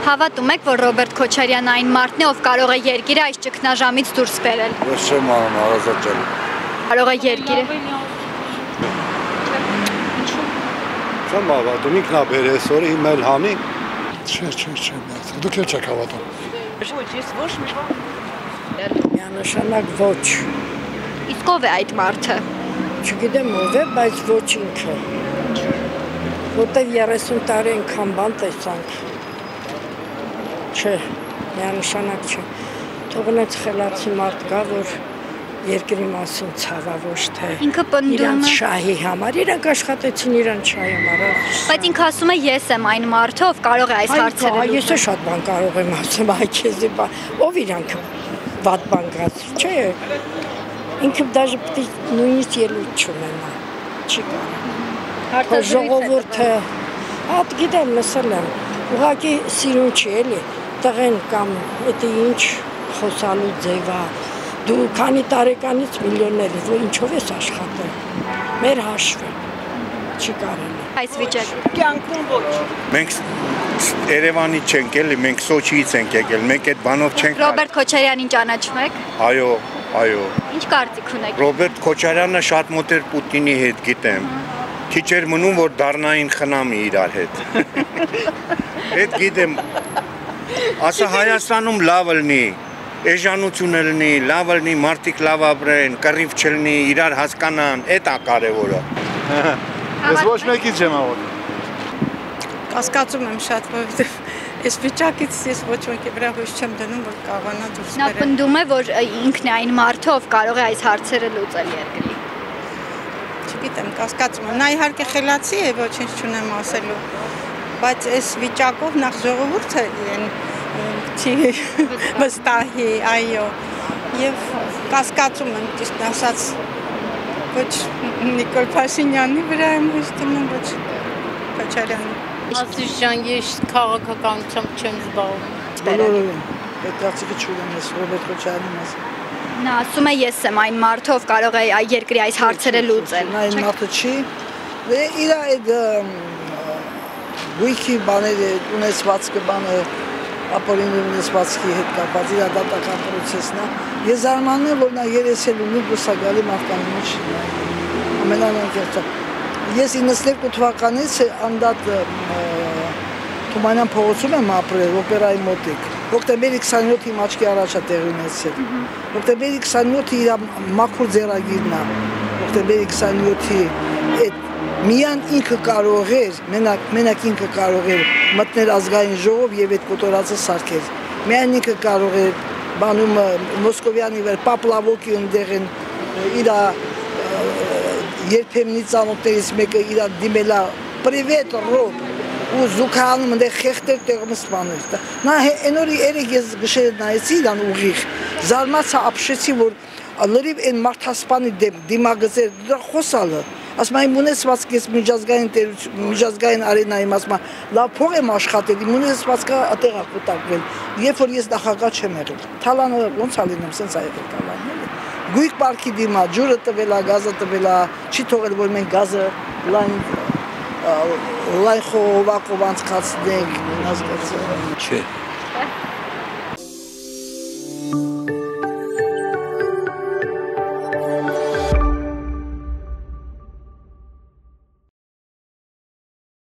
Հավատում եք, որ Ռոբերտ Քոչարյանն այն մարդն է, ով կարող է երկիրը այս ճգնաժամից դուրս բերել։ Ես չեմ անում հարազատել։ Կարող է երկիրը։ Չեմ հավատում, ինքն է բերել այսօր հիմա էլ հանի։ Չէ, դուք էլ չեք հավատում։ Ոչ, ես ոչ մի բան։ Միանշանակ ոչ։ Իսկ ով է այդ մարդը։ Չգիտեմ ով է, բայց ոչ ինքը։ Որտեվ 30 տարի այնքան բան տեսանք։ Չէ, միանշանակ չէ։ Թողնեց խելացի մարդ կա, որ երկրի մասին ցավա ոչ թե ինքը պնդում է իրանց շահի համար, իրանք աշխատեցին իրանց շահի համար։ Բայց ինքը ասում է ես եմ այն մարդը, ով կարող է այս հարցերը լուծել։ Ես շատ բան կարող եմ ասում, այ քեզի բան։ Ով իրանք վատ բան գաց, չէ։ Ինքը դաժե պետք է նույնիսկ ելույթ չունենա։ Չի կարող։ Ժողովուրդը, հատ գիտեմ, լսել եմ։ Ուղղակի սիրուն չի էլի, տղեն կամ դա ինչ խոսալու ձև է։ Դու քանի տարեկանից միլիոններ ես, որ ինչով ես աշխատել։ Մեր հաշվը չի կարելի։ Այս վիճակը։ Կյանքում ոչ։ Մենք Երևանի չենք էլի, մենք Սոչիից ենք եկել, մենք այդ բանով չենք։ Ռոբերտ Քոչարյանին ճանաչում եք։ Այո։ Ինչ կարծիք ունեք։ Ռոբերտ Քոչարյանը շատ մոտ էր Պուտինի հետ, գիտեմ։ Քիչ էր մնում, որ դառնային խնամի իրար հետ։ Այդ գիտեմ։ Ասա Հայաստանում լավ լինի, էժանություն լինի, լավ լինի, մարդիկ լավ ապրեն, կռիվ չլինի, իրար հասկանան, այդ է կարևորը։ Ես ոչ մեկի չեմ հավատում։ Կասկածում եմ շատ, որովհետև այս վիճակից ես ոչ մեկի վրա հույս չեմ դնում, որ կարողանա դուրս Նա բերել։ պնդում է, որ ինքն է այն մարդը, ով կարող է այս հարցերը լուծել երկրի։ Չգիտեմ, կասկածում եմ։ Նա իհարկե խելացի է, ոչինչ չունեմ ասելու, բայց այս վիճակով նախ ժողովուրդը չի վստահի, այո, եւ կասկածում եմ, ճիշտ ասած, ոչ Նիկոլ Փաշինյանի վրա եմ հույս դնում, ոչ Քոչարյանի։ Ասես ջան, ես քաղաքականությամբ չեմ զբաղվում։ Բոլորովին, այդ կարծիքը չունեմ ես Ռոբերտ Քոչարյանի մասին։ Նա ասում է ես եմ այն մարդը, ով կարող է երկրի այս հարցերը լուծել։ Նա այն մարդը չի։ Իր այդ գույքի բաները, ունեցվածքը բանը, ապօրինի ունեցվածքի հետ կապված իր դատական պրոցեսն է։ Ես զարմանում եմ, որ նա երեսել ունի բուսագալի մարդկանի մեջ ամենանկեղծը։ Ես 92 թվականից անդադ Թումանյան փողոցում եմ ապրել, օպերայի մոտիկ։ Հոկտեմբերի 27-ի աչքի առաջ է տեղի ունեցել։ Հոկտեմբերի 27-ի իր մաքուր ձեռագիրն է։ Հոկտեմբերի 27-ի այդ միան ինքը կարող էր, մենակ ինքը կարող էր մտնել ազգային ժողով եւ այդ կոտորածը սարքել։ Միայն ինքը կարող էր բանում Մոսկովյանի վեր Պապլավոկի ընդեղեն իր երբեմնի ծանոթներից մեկը իր դիմելա «Պրիվետ Ռոբ» ու զուգանում ընդեղ խեղտեր տեղում սպանել։ Նա այնօրի երեք ես գշել նայեցի իրան ուղիղ, զարմացա ապշեցի, որ լրիվ այն մարդասպանի դիմագծեր դրա խոսալը, ասում եմ ունեցվածք ես միջազգային արենայում ասում եմ լավ փող եմ աշխատել, իմ ունեցվածքը այդտեղ է կուտակվել, երբ որ ես նախագահ չեմ եղել։ Թալանը ոնց է լինում, սենց է եղել Թալանը։ Գույք պարքի դիմա, ջուրը տվել է, գազը տվել է, չի թողել, որ մենք գազը լայն խողովակով անցկացնենք, Չէ։